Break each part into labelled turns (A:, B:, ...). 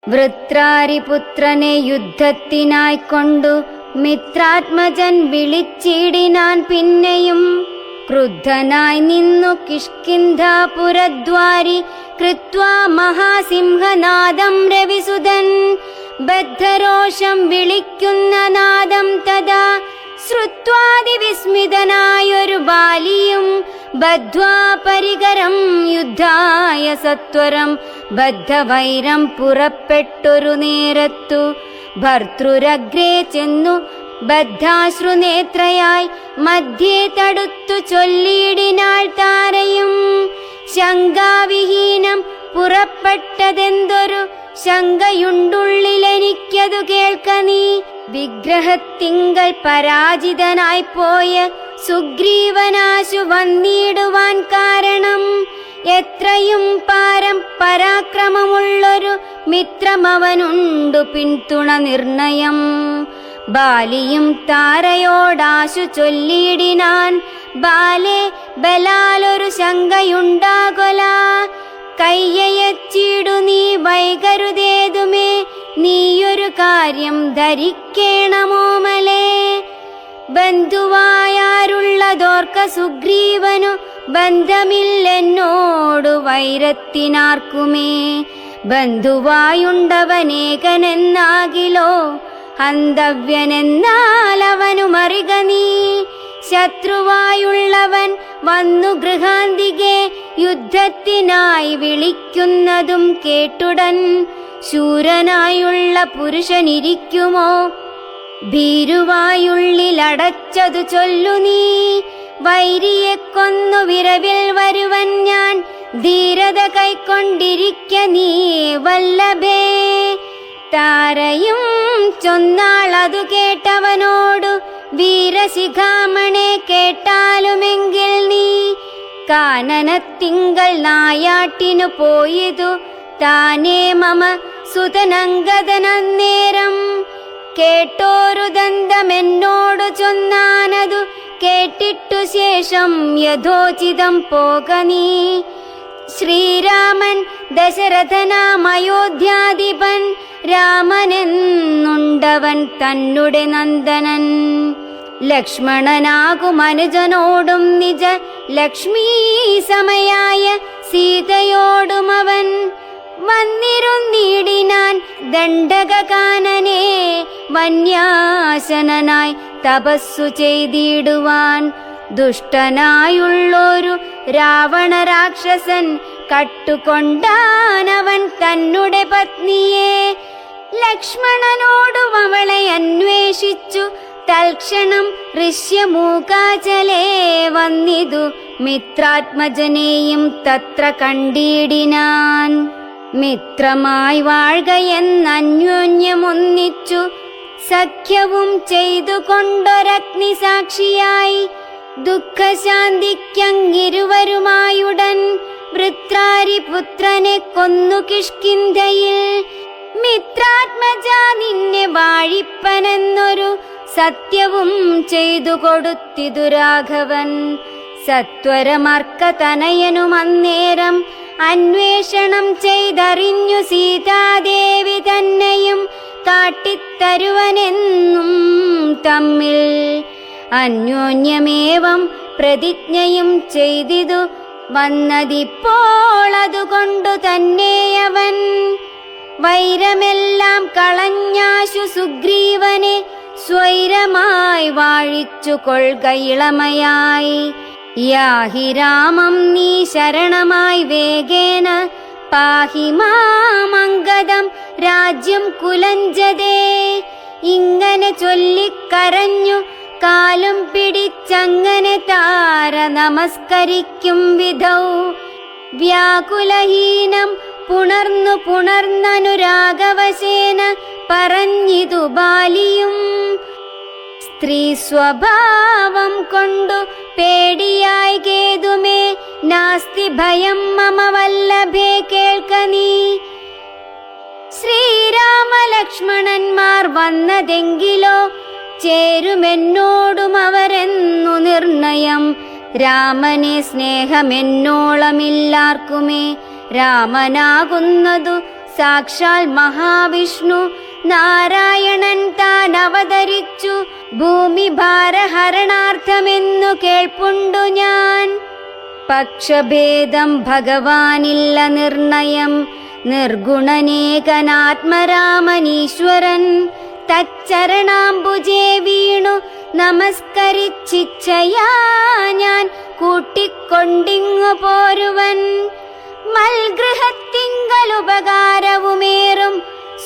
A: വൃത്രാരിപുത്രനെ യുദ്ധത്തിനായിക്കൊണ്ടു മിത്രാത്മജൻ വിളിച്ചിടിനാൻ. പിന്നെയും ക്രുദ്ധനായി നിന്നു കിഷ്കിന്ധാപുരദ്വാരി കൃത്വാ മഹാസിംഹനാദം രവിസുതൻ. ബദ്ധരോഷം വിളിക്കുന്ന നാദം തഥാ ശ്രുത്വാതിവിസ്മിതനായൊരു ബാലിയും ബദ്ധ്വാ പരികരം യുദ്ധായ സത്വരം ബദ്ധവൈരം പുറപ്പെട്ടൊരു നേരത്തു ഭർതൃരഗ്രേ ചെന്നു ബദ്ധാശ്രുനേത്രയായി മധ്യേ തടുത്തു ചൊല്ലിയിടിനാൾ താരയും. ശങ്കാവിഹീനം പുറപ്പെട്ടതെന്തൊരു ശങ്കയുണ്ടുള്ളിലെനിക്കതു കേൾക്ക നീ. വിഗ്രഹത്തിങ്കൽ പരാജിതനായി പോയ സുഗ്രീവനാശു വന്നിടുവാൻ കാരണം എത്രയും പാരം പരാക്രമമുള്ളൊരു മിത്രമവനുണ്ടു പിന്തുണ നിർണയം. ബാലിയും താരയോടാശു ചൊല്ലിയിടിനാൻ. ബാലേ, ബലാലൊരു ശങ്കയുണ്ടാകൊല. കയ്യയച്ചിടു നീ വൈകരുതേതുമേ, നീയൊരു കാര്യം ധരിക്കേണമോമലേ. ബന്ധുവായാരുള്ളതോർക്ക സുഗ്രീവനു ബന്ധമില്ലെന്നോടു വൈരത്തിനാർക്കുമേ. ബന്ധുവായുണ്ടവനേകനെന്നാകിലോ ഹന്തവ്യനെന്നാൽ അവനു മറിക നീ. ശത്രുവായുള്ളവൻ വന്നു ഗൃഹാന്തികെ യുദ്ധത്തിനായി വിളിക്കുന്നതും കേട്ടുടൻ ശൂരനായുള്ള പുരുഷനിരിക്കുമോ? ഭീരുവായുള്ളിലടച്ചതു ചൊല്ലു നീ. വൈരിയെ കൊന്നു വിരവിൽ വരുവൻ ഞാൻ, ധീരത കൈക്കൊണ്ടിരിക്ക നീ വല്ലഭേ. താരയും ചൊന്നാളതു കേട്ടവനോടു, വീരശിഖാമണെ കേട്ടാലുമെങ്കിൽ നീ കാനനത്തിങ്കൽ നായാട്ടിനു പോയതു താനേ മമ സുതനങ്കദനന്നേരം. കേട്ടോരു ദന്തമെന്നോടു ചൊന്നാനതു കേട്ടിട്ടു ശേഷം യഥോചിതം പോക നീ. ശ്രീരാമൻ ദശരഥനാമയോധ്യാധിപൻ, രാമനെന്നുണ്ടവൻ തന്നെ നന്ദനൻ. ലക്ഷ്മണനാകുമനുജനോടും നിജ ലക്ഷ്മീ സമയായ സീതയോടുമവൻ വന്നിരുന്നിടിനാൻ ദണ്ഡകാനനെ. വന്യാശനായി തപസ്സു ചെയ്തിടുവാൻ ദുഷ്ടനായുള്ളൊരു രാവണ രാക്ഷസൻ കട്ടുകൊണ്ടാനവൻ തന്നെ പത്നിയെ. ലക്ഷ്മണനോടും അവളെ അന്വേഷിച്ചു തൽക്ഷണം ഋഷ്യമൂകാചലേ വന്നിതു. മിത്രാത്മജനെയും തത്ര കണ്ടിടിനാൻ. മിത്രമായി വാഴ്കയെന്നന്യോന്യമൊന്നിച്ചു സഖ്യവും ചെയ്തുകൊണ്ടൊരഗ്നി സാക്ഷിയായി ദുഃഖശാന്തിക്കങ്ങിരുവരുമായുടൻ വൃത്രാരിപുത്രനെ കൊന്നു കിഷ്കിന്ധയിൽ. മിത്രാത്മജ നിന്നെ വാഴിപ്പനെന്നൊരു സത്യവും ചെയ്തു കൊടുത്തിതു രാഘവൻ. സത്വരമർക്കതനയനും അന്നേരം അന്വേഷണം ചെയ്തറിഞ്ഞു സീതാദേവി തന്നെയും കാട്ടിത്തരുവനെന്നും തമ്മിൽ അന്യോന്യമേവം പ്രതിജ്ഞയും ചെയ്തിതു വന്നതിപ്പോൾ. അതുകൊണ്ടു തന്നെയവൻ വൈരമെല്ലാം കളഞ്ഞാശു സുഗ്രീവനെ സ്വൈരമായി വാഴിച്ചു കൊൾക ഇളമയായി. യാഹി രാമം നീ ശരണമായി വേഗേന, പാഹി മാമംഗദം രാജ്യം കുലഞ്ചതേ. ഇങ്ങനെ ചൊല്ലിക്കരഞ്ഞു കാലും പിടിച്ചങ്ങനെ താര നമസ്കരിക്കും വിധൗ. വ്യാകുലഹീനം പുണർന്നനുരാഗവശേന പറഞ്ഞിതു ബാലിയും. സ്ത്രീ സ്വഭാവം കൊണ്ടു പേടിയായി കേതുമേ, നാസ്തി ഭയം മമ വല്ലഭേ കേൾക്ക നീ. ശ്രീരാമലക്ഷ്മണന്മാർ വന്നതെങ്കിലോ ചേരുമെന്നോടും അവരെന്നു നിർണയം. രാമനെ സ്നേഹമെന്നോളമില്ലാർക്കുമേ, രാമനാകുന്നതു സാക്ഷാൽ മഹാവിഷ്ണു നാരായണൻ താൻ അവതരിച്ചു ഭൂമി ഭാരഹരണാർത്ഥമെന്നു കേൾപ്പുണ്ടു ഞാൻ. പക്ഷഭേദം ഭഗവാനില്ല നിർണയം, നിർഗുണനേകനാത്മരാമനീശ്വരൻ. തച്ചരണാംബുജേ വീണു നമസ്കരിച്ചിച്ഛയാ ഞാൻ കൂട്ടിക്കൊണ്ടിങ്ങു പോരുവൻ. മൽഗൃഹത്തിങ്കലുപകാരവുമേറും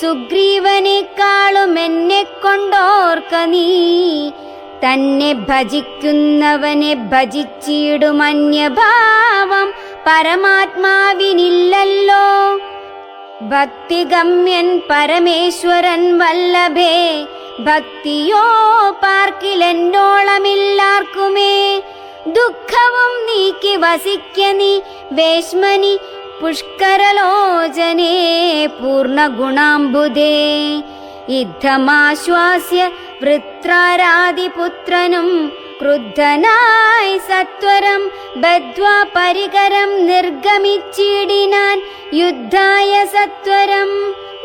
A: സുഗ്രീവനേക്കാളും എന്നെ കൊണ്ടോർക്ക നീ. തന്നെ ഭജിക്കുന്നവനെ ഭജിച്ചിടുമന്യഭാവം പരമാത്മാവിനില്ലല്ലോ. ഭക്തിഗമ്യൻ പരമേശ്വരൻ വല്ലഭേ, ഭക്തിയോ പാർക്കിലെന്നോളമില്ലാർക്കുമേ. ദുഃഖവും നീക്കി വസിക്ക നീ വേശ്മനി പുഷ്കരലോചനേ പൂർണ്ണഗുണാംബുദേ. യുദ്ധമാശ്വാസ്യ വൃത്രാരാദിപുത്രനും ക്രുദ്ധനായി സത്വരം ബദ്ധ്വാ പരികരം നിർഗമിച്ചിടിനാൻ. യുദ്ധായ സത്വരം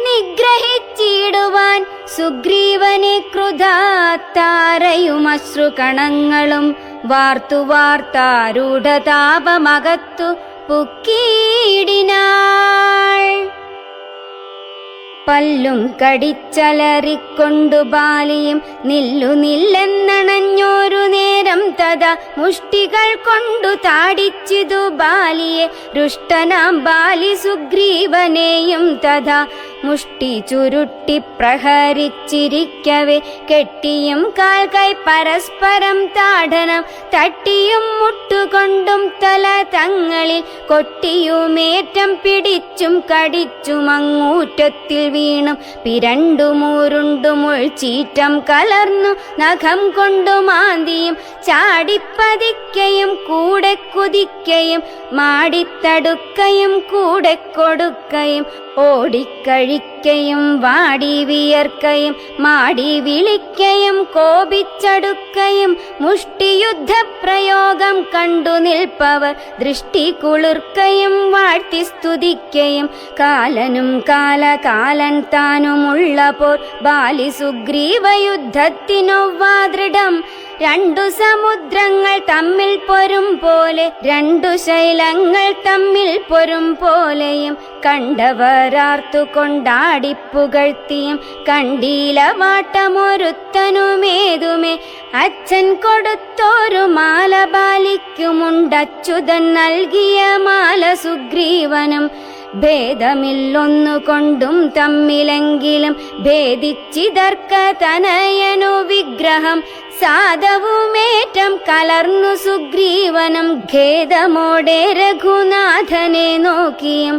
A: നിഗ്രഹിച്ചിടുവാൻ സുഗ്രീവനെ ക്രുധാത്താരയുമശ്രുകണങ്ങളും വാർത്തു വാർത്താരൂഢതാപമകത്തു പുക്കീടിനാൾ. പല്ലും കടിച്ചലറിക്കൊണ്ടു ബാലിയും നില്ലു നില്ലെന്നണഞ്ഞോരു നേരം തഥാ മുഷ്ടികൾ കൊണ്ടു താടിച്ചിതു ബാലിയെ. രുഷ്ടനാം ബാലി സുഗ്രീവനെയും തഥാ മുഷ്ടി ചുരുട്ടി പ്രഹരിച്ചിരിക്കവേ കെട്ടിയും കാൽ കൈ പരസ്പരം താടനം തട്ടിയും മുട്ടുകൊണ്ടും തല തങ്ങളിൽ കൊട്ടിയുമേറ്റം പിടിച്ചും കടിച്ചുമങ്ങൂറ്റത്തിൽ വീണും പിരണ്ടുമൂരുണ്ടുമുൾച്ചീറ്റം കലർന്നു നഖം കൊണ്ടു മാന്തിയും ചാടിപ്പതിക്കയും കൂടെ കുതിക്കയും മാടിത്തടുക്കയും കൂടെ കൊടുക്കയും ഓടിക്കഴിക്കയും വാടി വിയർക്കയും മാടി വിളിക്കയും കോപിച്ചടുക്കയും മുഷ്ടിയുദ്ധപ്രയോഗം കണ്ടു നിൽപ്പവർ ദൃഷ്ടി കുളിർക്കയും വാഴ്ത്തി സ്തുതിക്കയും കാലനും കാലകാലൻ താനുമുള്ള പോർ ബാലി സുഗ്രീവ യുദ്ധത്തിനൊവ്വാ ദൃഢം. രണ്ടു സമുദ്രങ്ങൾ തമ്മിൽ പൊരും പോലെ രണ്ടു ശൈലങ്ങൾ തമ്മിൽ പൊരും പോലെയും കണ്ടവരാർത്തു കൊണ്ടാടിപ്പുകഴ്ത്തിയും കണ്ടീല വാട്ടമൊരുത്തനുമേതുമേ. അച്ഛൻ കൊടുത്തോരു മാല ബാലിക്കുമുണ്ടച്യുതൻ നൽകിയ മാല സുഗ്രീവനും. ഭേദമില്ലൊന്നുകൊണ്ടും തമ്മിലെങ്കിലും ഭേദിച്ചിതർക്ക തനയനു വിഗ്രഹം. സാധവുമേറ്റം കലർന്നു സുഗ്രീവനും ഖേദമോടെ രഘുനാഥനെ നോക്കിയും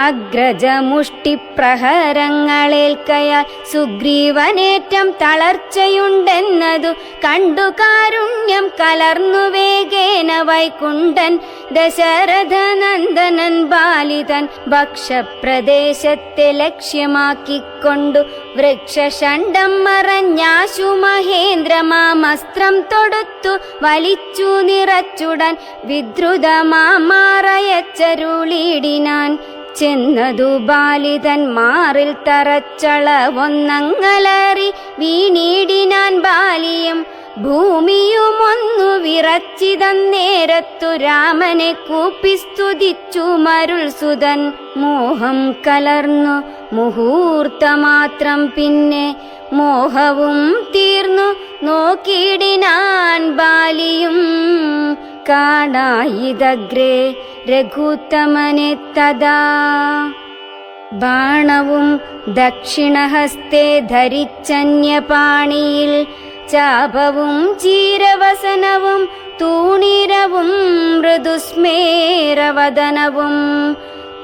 A: അഗ്രജമുഷ്ടിപ്രഹരങ്ങളേൽക്കയാൽ സുഗ്രീവനേറ്റം തളർച്ചയുണ്ടെന്നതു കണ്ടു കാരുണ്യം കലർന്നു വേഗേന വൈകുണ്ഠൻ ദശരഥനന്ദനൻ ബാലിതൻ ഭക്ഷപ്രദേശത്തെ ലക്ഷ്യമാക്കിക്കൊണ്ടു വൃക്ഷഷണ്ഡം മറഞ്ഞാശു മഹേന്ദ്രമാമസ്ത്രം തൊടുത്തു വലിച്ചു നിറച്ചുടൻ വിദ്രുതമാറയച്ചരുളിടിനാൻ. ചെന്നതു ബാലിതൻ മാറിൽ തറച്ചളവൊന്നങ്ങലറി വീണിടിനാൻ ബാലിയും. ഭൂമിയുമൊന്നു വിറച്ചിതന്നേരത്തു രാമനെ കൂപ്പി സ്തുതിച്ചു മരുൾ സുതൻ. മോഹം കലർന്നു മുഹൂർത്തമാത്രം പിന്നെ മോഹവും തീർന്നു നോക്കിയിടിനാൻ ബാലിയും. കാണായിതഗ്രേ രഘുത്തമനെ തഥാ ബാണവും ദക്ഷിണഹസ്തേ ധരിച്ചന്യപാണിയിൽ ചാപവും ചീരവസനവും തൂണിരവും മൃദുസ്മേരവദനവും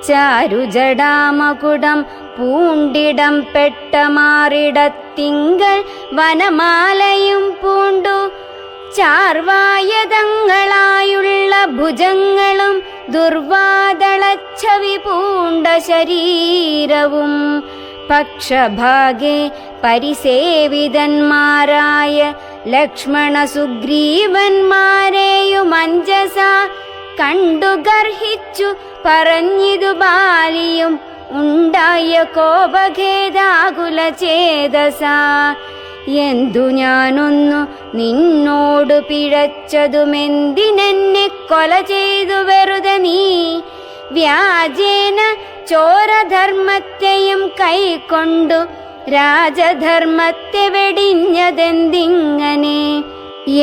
A: ചാരുജടാമകുടം പൂണ്ടിടം പെട്ട മാറിടത്തിങ്കൽ വനമാലയും പൂണ്ടു ചാർവായതങ്ങളായുള്ള ഭുജങ്ങളും ദുർവാദളച്ഛവി പൂണ്ട ശരീരവും പക്ഷഭാഗേ പരിസേവിതന്മാരായ ലക്ഷ്മണ സുഗ്രീവന്മാരെയുമഞ്ജസ കണ്ടു ഗർഹിച്ചു പറഞ്ഞിതു ബാലിയും. ഉണ്ടായ കോപഖേദാകുല ചേതസ. എന്തു ഞാനൊന്നു നിന്നോടു പിഴച്ചതുമെന്തിനെന്നെ കൊല ചെയ്തു വെറുതെ നീ? വ്യാജേന ചോരധർമ്മത്തെയും കൈക്കൊണ്ടു രാജധർമ്മത്തെ വെടിഞ്ഞതെന്തിങ്ങനെ?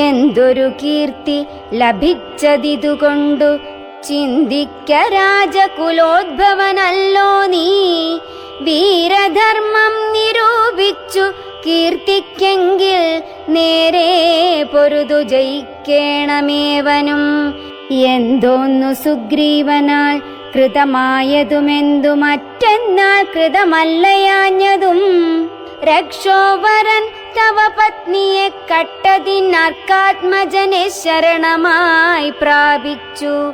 A: എന്തൊരു കീർത്തി ലഭിച്ചതിതുകൊണ്ടു ചിന്തിക്ക രാജകുലോദ്ഭവനല്ലോ നീ. വീരധർമ്മം നിരൂപിച്ചു കീർത്തിക്കെങ്കിൽ നേരെ പൊരുതു ജയിക്കേണമേവനും. എന്തോന്നു സുഗ്രീവനാൽ കൃതമായതുമെന്തു മറ്റെന്നാൽ കൃതമല്ലയാഞ്ഞതും? രക്ഷോവരൻ തവ പത്നിയെ കട്ടതിനർക്കാത്മജനെ ശരണമായി പ്രാപിച്ചു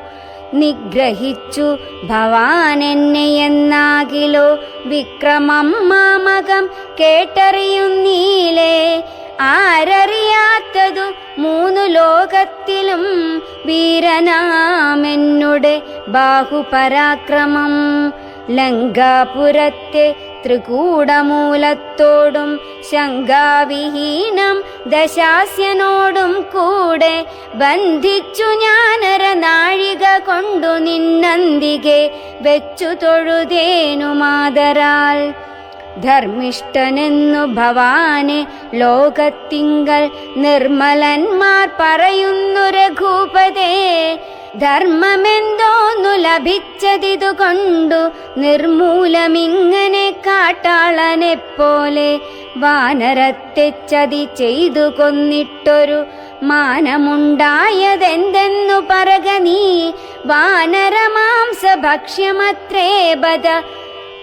A: നിഗ്രഹിച്ചു ഭവാൻ എന്നെ എന്നാകിലോ വിക്രമം മാമകം കേട്ടറിയുന്നീലേ. ആരറിയാത്തതു മൂന്നു ലോകത്തിലും വീരനാമെന്നുടെ ബാഹുപരാക്രമം. ലങ്കാപുരത്തെ ത്രികൂടമൂലത്തോടും ശങ്കാവിഹീനം ദശാസ്യനോടും കൂടെ ബന്ധിച്ചു ഞാനര നാഴിക കൊണ്ടു നിന്നന്തികെ വെച്ചു തൊഴുതേനു മാതരാൽ. ധർമ്മിഷ്ഠനെന്നു ഭവാനെ ലോകത്തിങ്കൽ നിർമ്മലന്മാർ പറയുന്നു രഘൂപതേ. ധർമ്മമെന്തോന്നു ലഭിച്ചതിതുകൊണ്ടു നിർമൂലമിങ്ങനെ കാട്ടാളനെപ്പോലെ വാനരത്തെ ചതി ചെയ്തു കൊന്നിട്ടൊരു മാനമുണ്ടായതെന്തെന്നു പറക നീ? വാനരമാംസ ഭക്ഷ്യമത്രേ ബദ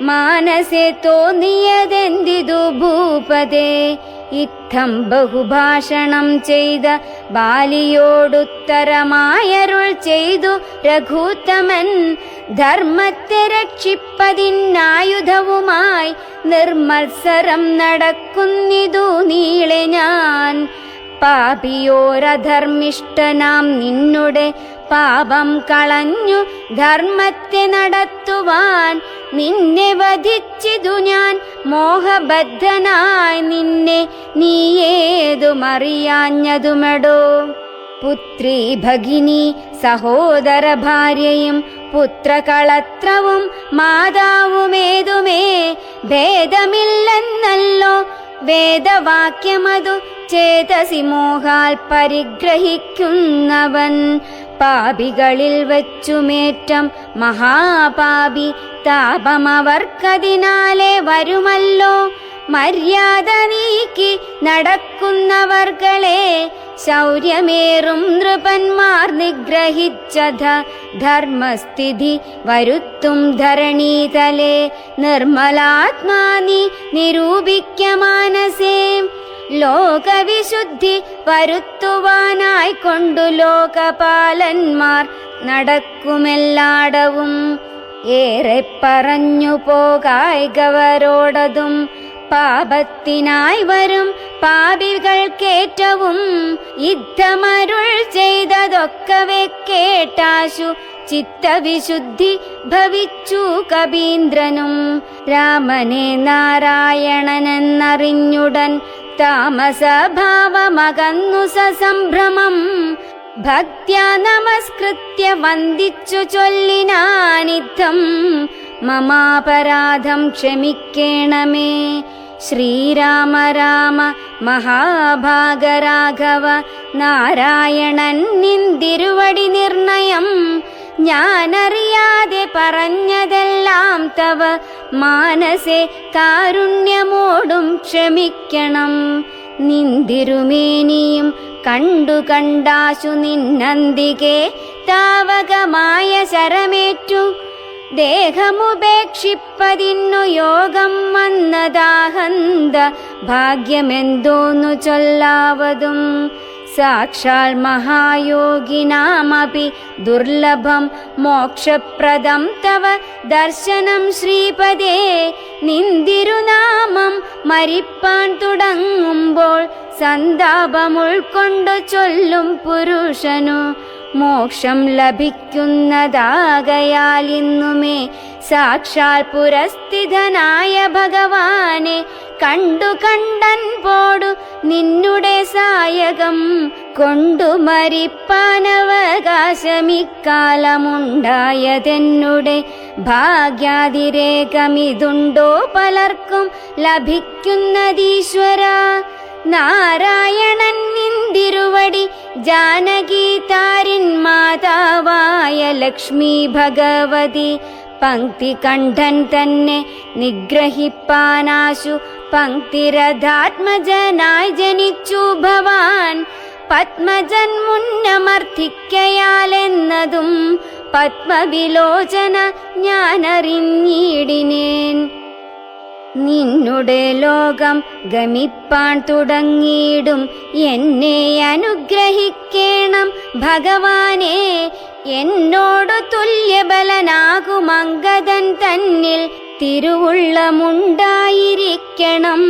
A: മാനസേ തോന്നിയതെന്തിതു ഭൂപതേ? ഇത്തം ബഹുഭാഷണം ചെയ്ത ബാലിയോടുത്തരമായരുൾ ചെയ്തു രഘൂത്തമൻ. ധർമ്മത്തെ രക്ഷിപ്പതിനായുധവുമായി നിർമത്സരം നടക്കുന്നിതു നീളെ ഞാൻ. പാപിയോരധർമ്മിഷ്ഠനാം നിന്നുടെ പാപം കളഞ്ഞു ധർമ്മത്തെ നടത്തുവാൻ നിന്നെ വധിച്ചിതു ഞാൻ മോഹബദ്ധനായി നിന്നെ നീയേതുമറിയാഞ്ഞതുമെടോ? പുത്രീ ഭഗിനി സഹോദര ഭാര്യയും പുത്രകളത്രവും മാതാവുമേതുമേ ഭേദമില്ലെന്നല്ലോ വേദവാക്യമതു ചേതസി മോഹാൽ പരിഗ്രഹിക്കുന്നവൻ. പാപികളിൽ വച്ചുമേറ്റം മഹാപാപി താപമവർക്കതിനാലെ വരുമല്ലോ. മര്യാദ നീക്കി നടക്കുന്നവർകളെ ശൗര്യമേറും നൃപന്മാർ നിഗ്രഹിച്ചത ധർമ്മസ്ഥിതി വരുത്തും ധരണീതലേ. നിർമ്മലാത്മാ നീ നിരൂപിക്ക മാനസേ. ലോകവിശുദ്ധി വരുത്തുവാനായിക്കൊണ്ടു ലോകപാലന്മാർ നടക്കുമെല്ലാടവും. ഏറെ പറഞ്ഞു പോകായികവരോടതും പാപത്തിനായി വരും പാപികൾക്കേറ്റവും. യുദ്ധമരുൾ ചെയ്തതൊക്കവെ കേട്ടാശു ചിത്തവിശുദ്ധി ഭവിച്ചു കബീന്ദ്രനും. രാമനെ നാരായണനെന്നറിഞ്ഞുടൻ താമസഭാവമകന്നു സസംഭ്രമം. ഭക്ത്യാ നമസ്കൃത്യ വന്ദിച്ചു ചൊല്ലിനാനിത്തം മമാപരാധം ക്ഷമിക്കേണമേ. ശ്രീരാമ രാമ മഹാഭാഗരാഘവ നാരായണൻ നിന്തിരുവടി നിർണയം. ഞാനറിയാതെ പറഞ്ഞതെല്ലാം തവ മാനസേ കാരുണ്യമോടും ക്ഷമിക്കണം. നിന്തിരുമേനിയും കണ്ടു കണ്ടാശു നിന്നന്തികെ താവകമായ ശരമേറ്റു. ദേഹമുപേക്ഷിപ്പതിന്നു യോഗം വന്നതാഹന്ത ഭാഗ്യമെന്തോന്നു ചൊല്ലാവതും. സാക്ഷാൽ മഹായോഗിനാമപി ദുർലഭം മോക്ഷപ്രദം തവ ദർശനം ശ്രീപദേ. നിന്തിരുനാമം മരിപ്പാൻ തുടങ്ങുമ്പോൾ സന്താപമുൾക്കൊണ്ടു ചൊല്ലും പുരുഷനു മോക്ഷം ലഭിക്കുന്നതാകയാൽ ഇന്നുമേ സാക്ഷാൽ പുരസ്ഥിതനായ ഭഗവാനെ കണ്ടു കണ്ടൻ പോടു നിന്നുടെ സായകം കൊണ്ടു മരിപ്പാനവകാശമിക്കാലമുണ്ടായതെന്നുടെ ഭാഗ്യാതിരേകമിതുണ്ടോ പലർക്കും ലഭിക്കുന്നതീശ്വര. നാരായണൻ നിന്തിരുവടി ജാനകി താരിൻ മാതാവായ ലക്ഷ്മി ഭഗവതി പങ്ക്തി കണ്ഠൻ തന്നെ നിഗ്രഹിപ്പാനാശു പങ്ക്തിരഥാത്മജനായി ജനിച്ചു ഭവാൻ. പത്മജൻ മുന്നമർത്ഥിക്കയാലെന്നതും പത്മവിലോചന ഞാനറിഞ്ഞിടിനേൻ. നിന്നുടെ ലോകം ഗമിപ്പാൻ തുടങ്ങിയിടും എന്നെ അനുഗ്രഹിക്കേണം ഭഗവാനെ. എന്നോടു തുല്യബലനാകുമംഗദൻ തന്നിൽ തിരുവുള്ളമുണ്ടായിരിക്കണം.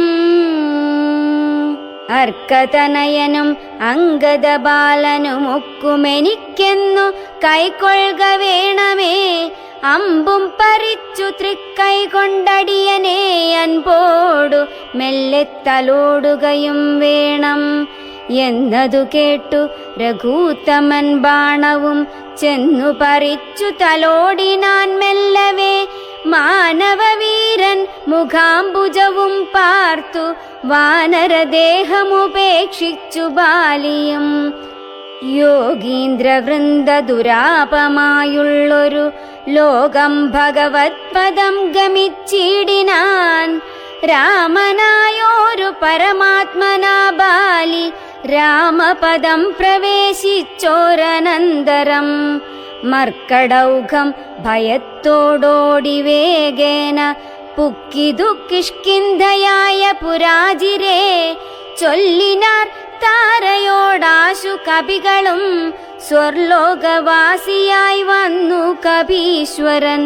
A: അർക്കതനയനും അംഗദബാലനുമൊക്കുമെനിക്കെന്നു കൈക്കൊള്ളുക വേണമേ. അമ്പും പറിച്ചു തൃക്കൈ കൊണ്ടടിയനെ അൻപോടു മെല്ലെ തലോടുകയും വേണം എന്നതു കേട്ടു രഘൂത്തമൻ ബാണവും ചെന്നു പറിച്ചു തലോടിനാൻ മെല്ലവേ. മാനവവീരൻ മുഖാംബുജവും പാർത്തു വാനരദേഹമുപേക്ഷിച്ചു ബാലിയും. യോഗീന്ദ്രവൃന്ദ ദുരാപമായുള്ളൊരു ലോകം ഭഗവത്പദം ഗമിച്ചിടിനാൻ. രാമനായോരു പരമാത്മനാ ബാലി രാമപദം പ്രവേശിച്ചോരനന്തരം മർക്കടൗഘം ഭയത്തോടോടി വേഗേന പുക്കിതു കിഷ്കിന്ധയായ പുരാജിരേ. ചൊല്ലിനാർ താരയോടാശു കവികളും സ്വർലോകവാസിയായി വന്നു കപീശ്വരൻ.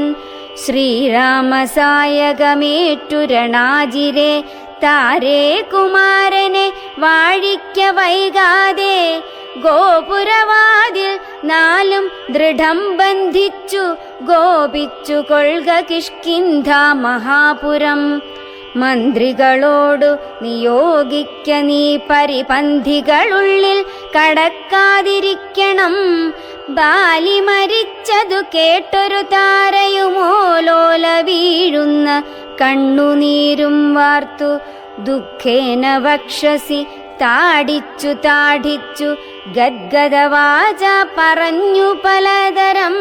A: ശ്രീരാമസായകമേറ്റു രണാജിരേ താരേ കുമാരനെ വാഴിക്ക വൈകാതെ. ഗോപുരവാതിൽ നാലും ദൃഢം ബന്ധിച്ചു ഗോപിച്ചു കൊൾക കിഷ്കിന്ധ മഹാപുരം. മന്ത്രികളോടു നിയോഗിക്ക നീ പരിപന്ധികളുള്ളിൽ കടക്കാതിരിക്കണം. ബാലി മരിച്ചതു കേട്ടൊരു താരയുമോലോല വീഴുന്ന കണ്ണുനീരും വാർത്തു ദുഃഖേന വക്ഷസി താടിച്ചു താടിച്ചു ഗദ്ഗദവാച പറഞ്ഞു പലതരം.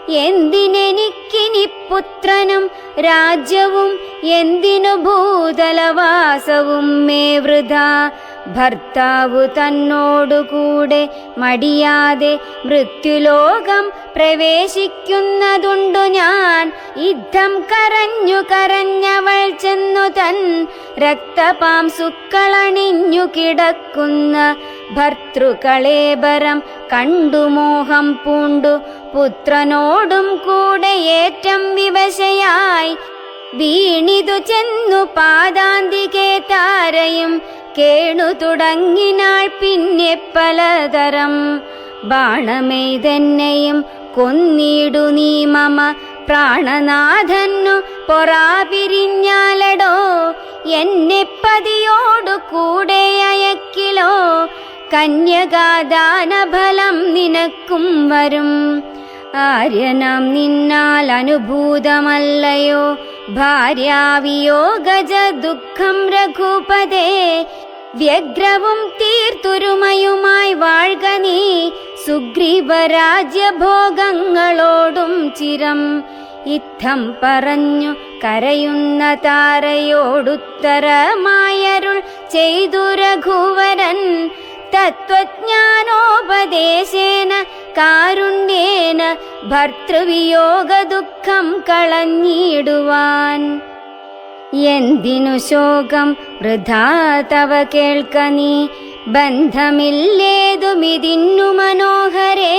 A: എന്തിനെനിക്കിനി പുത്രനും രാജ്യവും എന്തിനു ഭൂതലവാസവും മേ വൃഥാ. ഭർത്താവു തന്നോടുകൂടെ മടിയാതെ മൃത്യുലോകം പ്രവേശിക്കുന്നതുണ്ടു ഞാൻ. യുദ്ധം കരഞ്ഞു കരഞ്ഞവൾ ചെന്നു തൻ രക്തപാംസുക്കളണിഞ്ഞു കിടക്കുന്ന ഭർതൃകളേബരം കണ്ടു മോഹം പൂണ്ടു പുത്രനോടും കൂടെ ഏറ്റം വിവശയായി വീണിതു ചെന്നു പാദാന്തികെ താരയും കേണു തുടങ്ങിനാൾ പിന്നെ പലതരം. ബാണമെയ്തെന്നെയും കൊന്നിടു നീ മമ പ്രാണനാഥന്നു പൊറാപിരിഞ്ഞാലടോ. എന്നെ പതിയോടു കൂടെ അയക്കിലോ കന്യകാദാനഫലം നിനക്കും വരും. ആര്യനാം നിന്നാൽ അനുഭൂതമല്ലയോ ഭാര്യാവിയോഗജ ദുഃഖം രഘുപതേ. വ്യഗ്രവും തീർത്തുരുമയുമായി വാഴ്ക നീ സുഗ്രീവരാജ്യഭോഗങ്ങളോടും ചിരം. ഇത്തം പറഞ്ഞു കരയുന്ന താരയോടുത്തരമായരുൾ ചെയ്തു രഘുവരൻ. തത്വജ്ഞാനോപദേശേന കാരുണ്യേന ഭർതൃവിയോഗ ദുഃഖം കളഞ്ഞിടുവാൻ. എന്തിനു ശോകം വൃഥാ തവ കേൾക്ക നീ ബന്ധമില്ലേതുമിതിന്നു മനോഹരേ.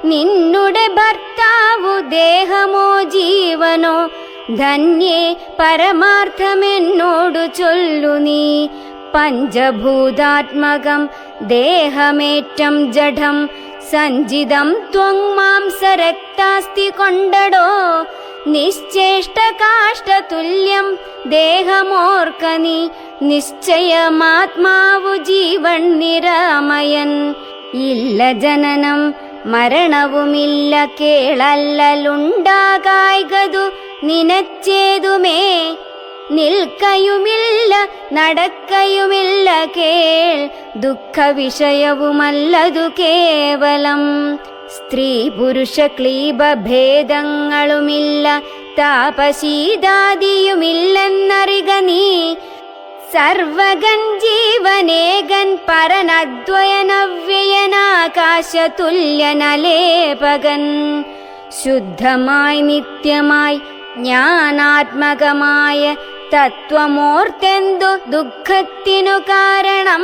A: നിന്നുടെ ഭർത്താവു ദേഹമോ ജീവനോ ധന്യേ പരമാർത്ഥമെന്നോടു ചൊല്ലു നീ. പഞ്ചഭൂതാത്മകം ദേഹമേറ്റം ജഡം സഞ്ചിതം ത്വം മാംസരക്താസ്തി കൊണ്ടടോ നിശ്ചേഷ്ടകാഷ്ടതുല്യം ദേഹമോർക്ക നീ നിശ്ചയമാത്മാവു ജീവൻ നിരാമയൻ ഇല്ല ജനനം മരണവുമില്ല കേളല്ലലുണ്ടാകായ്കതു നിനച്ചേതുമേ നിൽക്കയുമില്ല നടക്കയുമില്ല കേൾ ദുഃഖ വിഷയവുമല്ലതു കേവലം സ്ത്രീ പുരുഷ ക്ലീബ ഭേദങ്ങളുമില്ല താപശീതാദിയുമില്ലെന്നറിക നീ സർവഗൻ ജീവനേകൻ പരനദ്വയനവ്യയനാകാശതുല്യനലേപകൻ ശുദ്ധമായി നിത്യമായി ജ്ഞാനാത്മകമായ തത്വമോർത്തെന്തു ദുഃഖത്തിനു കാരണം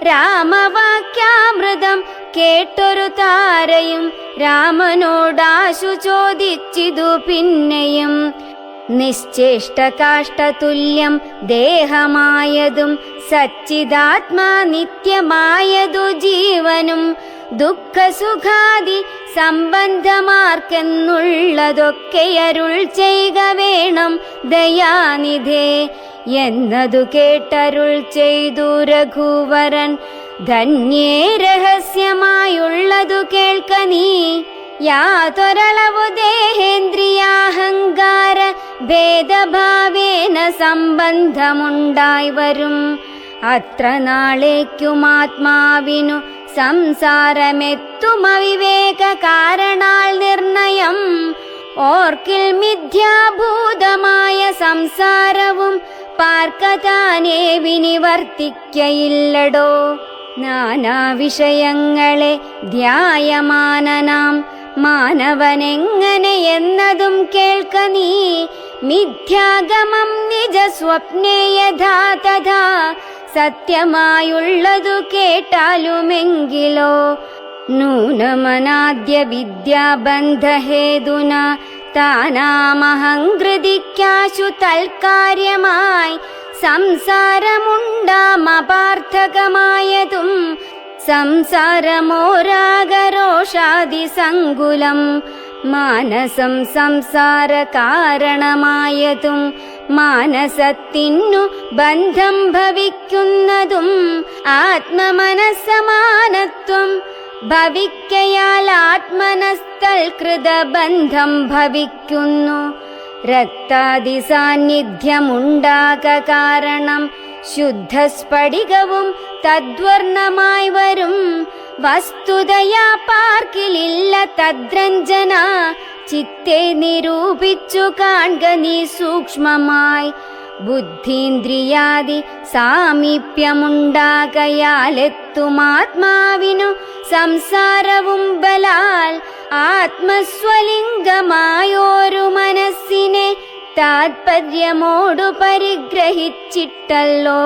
A: രാമവാക്യാമൃതം കേട്ടൊരു താരയും രാമനോടാശു ചോദിച്ചിതു പിന്നെയും നിശ്ചേഷ്ടകാഷ്ടതുല്യം ദേഹമായതും സച്ചിദാത്മാ നിത്യമായതു ജീവനും ദുഃഖസുഖാദി സംബന്ധമാർക്കെന്നുള്ളതൊക്കെ അരുൾ ചെയ്യുക വേണം ദയാനിധേ എന്നതു കേട്ടരുൾ ചെയ്തു രഘുവരൻ ധന്യേ രഹസ്യമായുള്ളതു കേൾക്ക നീ യാതൊരളവു ദേഹേന്ദ്രിയാഹങ്കാര ഭേദഭാവേന സംബന്ധമുണ്ടായി വരും അത്ര നാളേക്കുമാത്മാവിനു സംസാരമെത്തുമവിവേക കാരണാൽ നിർണയം ഓർക്കിൽ മിഥ്യാഭൂതമായ സംസാരവും പാർക്കതാനേ വിനിവർത്തിക്കയില്ലടോ നാനാ വിഷയങ്ങളെ ധ്യായമാനനാം മാനവനെങ്ങനെ എന്നതും കേൾക്ക നീ മിഥ്യാഗമം നിജ സ്വപ്നേ യഥാ തഥാ സത്യമായുള്ളതു കേട്ടാലുമെങ്കിലോ നൂനമനാദ്യ വിദ്യാബന്ധഹേതുന താനാമഹങ്കൃതിക്കാശു തൽക്കാര്യമായി സംസാരമുണ്ടാമപാർത്ഥകമായതും സംസാരമോരാഗരോഷാദിസങ്കുലം മാനസം സംസാര കാരണമായതും മാനസത്തിനു ബന്ധം ഭവിക്കുന്നതും ആത്മമനസ്സമാനത്വം ഭവിക്കയാൽ ആത്മനസ്തൽകൃതബന്ധം ഭവിക്കുന്നു രക്താദി സാന്നിധ്യമുണ്ടാക കാരണം ശുദ്ധസ്ഫടികവും തദ്വർണമായി വരും വസ്തുതയാ പാർക്കിലില്ല തദ്രഞ്ജന ചിത്തെ നിരൂപിച്ചു കാൺക നീ സൂക്ഷ്മമായി ബുദ്ധീന്ദ്രിയാദി സാമീപ്യമുണ്ടാകയാലെത്തുമാത്മാവിനു സംസാരവും ബലാൽ ആത്മസ്വലിംഗമായോരു മനസ്സിനെ താത്പര്യമോടു പരിഗ്രഹിച്ചിട്ടല്ലോ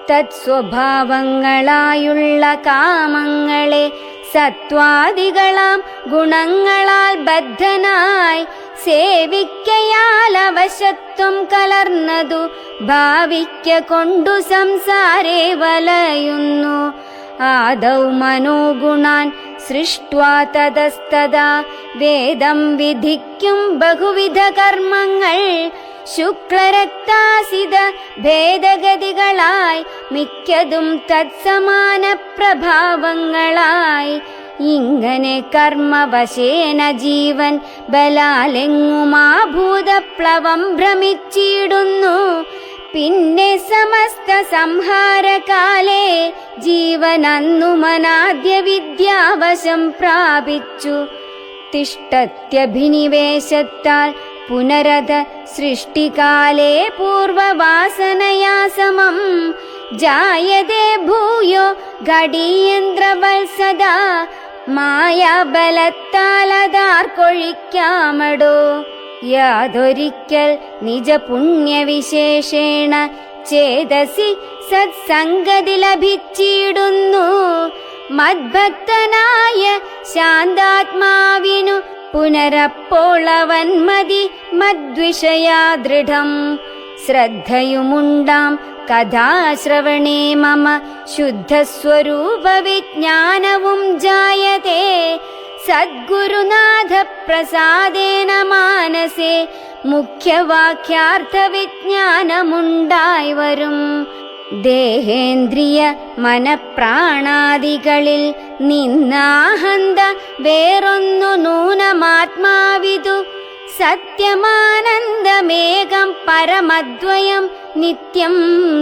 A: തത്സ്വഭാവങ്ങളായുള്ള കാമങ്ങളെ സത്വാദികളാം ഗുണങ്ങളാൽ ബദ്ധനായി സേവിക്കയാൽ അവശത്വം കലർന്നതു ഭാവിക്ക കൊണ്ടു സംസാരേ വലയുന്നു ആദൗ മനോഗുണാൻ സൃഷ്ട്വാ തതസ്തദാ വേദം വിധിക്കും ബഹുവിധ കർമ്മങ്ങൾ ശുക്ലരക്താസിത ഭേദഗതികളായി മിക്കതും തത്സമാന പ്രഭാവങ്ങളായി ഇങ്ങനെ കർമ്മവശേന ജീവൻ ബലാലെങ്ങുമാ ഭൂതപ്ലവം ഭ്രമിച്ചിടുന്നു പിന്നെ സമസ്ത സംഹാരകാലേ ജീവൻ അന്നു മനാദ്യ വിദ്യാവശം പ്രാപിച്ചു തിഷ്ടത്യഭിനിവേശത്താൽ പുനരത സൃഷ്ടികാലേ പൂർവവാസനയാ സമം ജായതേ ഭൂയോ ഘടീയന്ത്രവത്സദാ മായാബലത്താലതാർക്കൊഴിക്കാമടോ യാതൊരിക്കൽ നിജ പുണ്യവിശേഷേണ ചേതസി സത്സംഗതി ലഭിച്ചിടുന്നു മദ്ഭക്തനായ ശാന്താത്മാവിനു പുനരപ്പോളവൻ മതി മദ്വിഷയാ ദൃഢം ശ്രദ്ധയുമുണ്ടാം കഥാശ്രവണേ മമ ശുദ്ധസ്വരൂപ വിജ്ഞാനവും ജായതേ. സദ്ഗുരുനാഥ പ്രസാദേന മാനസേ മുഖ്യവാക്യാർത്ഥ വിജ്ഞാനമുണ്ടായി വരും. ദേഹേന്ദ്രിയ മനപ്രാണാദികളിൽ നിന്നാഹന്ത വേറൊന്നു നൂനമാത്മാവിതു. സത്യമാനന്ദമേകം പരമദ്വയം നിത്യം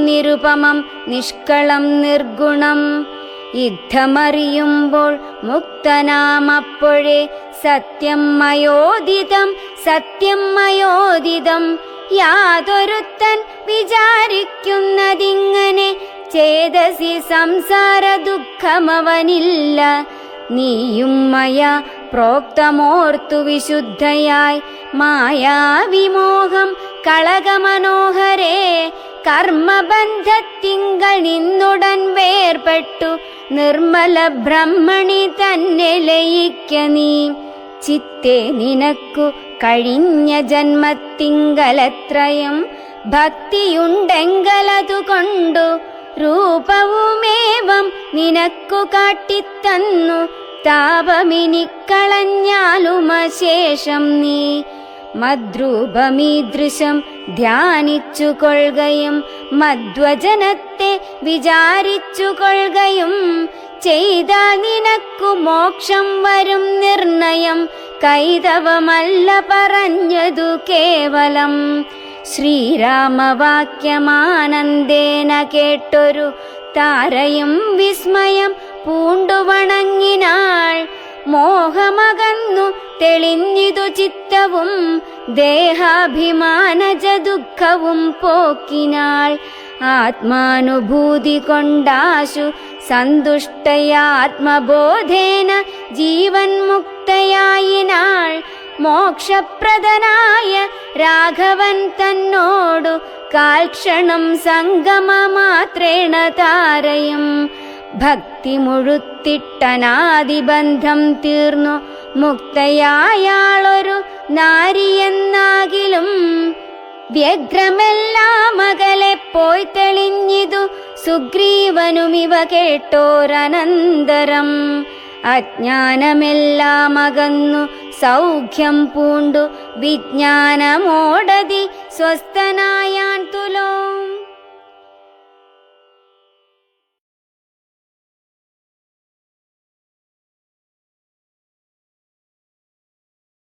A: നിരുപമം നിഷ്കളം നിർഗുണം. യുദ്ധമറിയുമ്പോൾ മുക്തനാമപ്പോഴേ സത്യം മയോദിതം സത്യം മയോദിതം. യാതൊരുത്തൻ വിചാരിക്കുന്നതിങ്ങനെ ചേതസി സംസാര ദുഃഖമവനില്ല. നീയും മയാ പ്രോക്തമോർത്തു വിശുദ്ധയായി മായാവിമോഹം കളകമനോഹരേ. കർമ്മബന്ധത്തിങ്കൾ നിന്നുടൻ വേർപെട്ടു നിർമ്മല ബ്രഹ്മണി തന്നെ ലയിക്ക നീ. ചിത്തേ നിനക്കു കഴിഞ്ഞ ജന്മത്തിങ്കലത്രയും ഭക്തിയുണ്ടെങ്കലതുകൊണ്ടു രൂപവുമേവം നിനക്കു കാട്ടിത്തന്നു. താപമിനിക്കളഞ്ഞാലുമശേഷം നീ മദ്രൂപമീദൃശം ധ്യാനിച്ചു കൊള്ളുകയും മദ്വചനത്തെ വിചാരിച്ചു കൊള്ളുകയും ചെയ്താൽ നിനക്കു മോക്ഷം വരും നിർണയം. കൈതവമല്ല പറഞ്ഞതു കേവലം. ശ്രീരാമവാക്യമാനന്ദേന കേട്ടൊരു താരയും വിസ്മയം പൂണ്ടു വണങ്ങിനാൾ. മോഹമകന്നു തെളിഞ്ഞിതു ചിത്തവും ദേഹാഭിമാനജ ദുഃഖവും പോക്കിനാൾ. ആത്മാനുഭൂതി കൊണ്ടാശു സന്തുഷ്ടയാത്മബോധേന ജീവൻ മുക്തയായിനാൾ. മോക്ഷപ്രദനായ രാഘവൻ തന്നോടു കാൽക്ഷണം സംഗമമാത്രേണ താരയും. ഭക്തി മുഴുത്തിട്ടനാദിബന്ധം തീർന്നു മുക്തയായാളൊരു നാരിയെന്നാകിലും വ്യഗ്രമെല്ലാം അകലെ പോയി തെളിഞ്ഞിതു സുഗ്രീവനുമിവ കേട്ടോരനന്തരം. അജ്ഞാനമെല്ലാം അകന്നു സൗഖ്യം പൂണ്ടു വിജ്ഞാനമോടതി സ്വസ്ഥനായാൻ തുലോ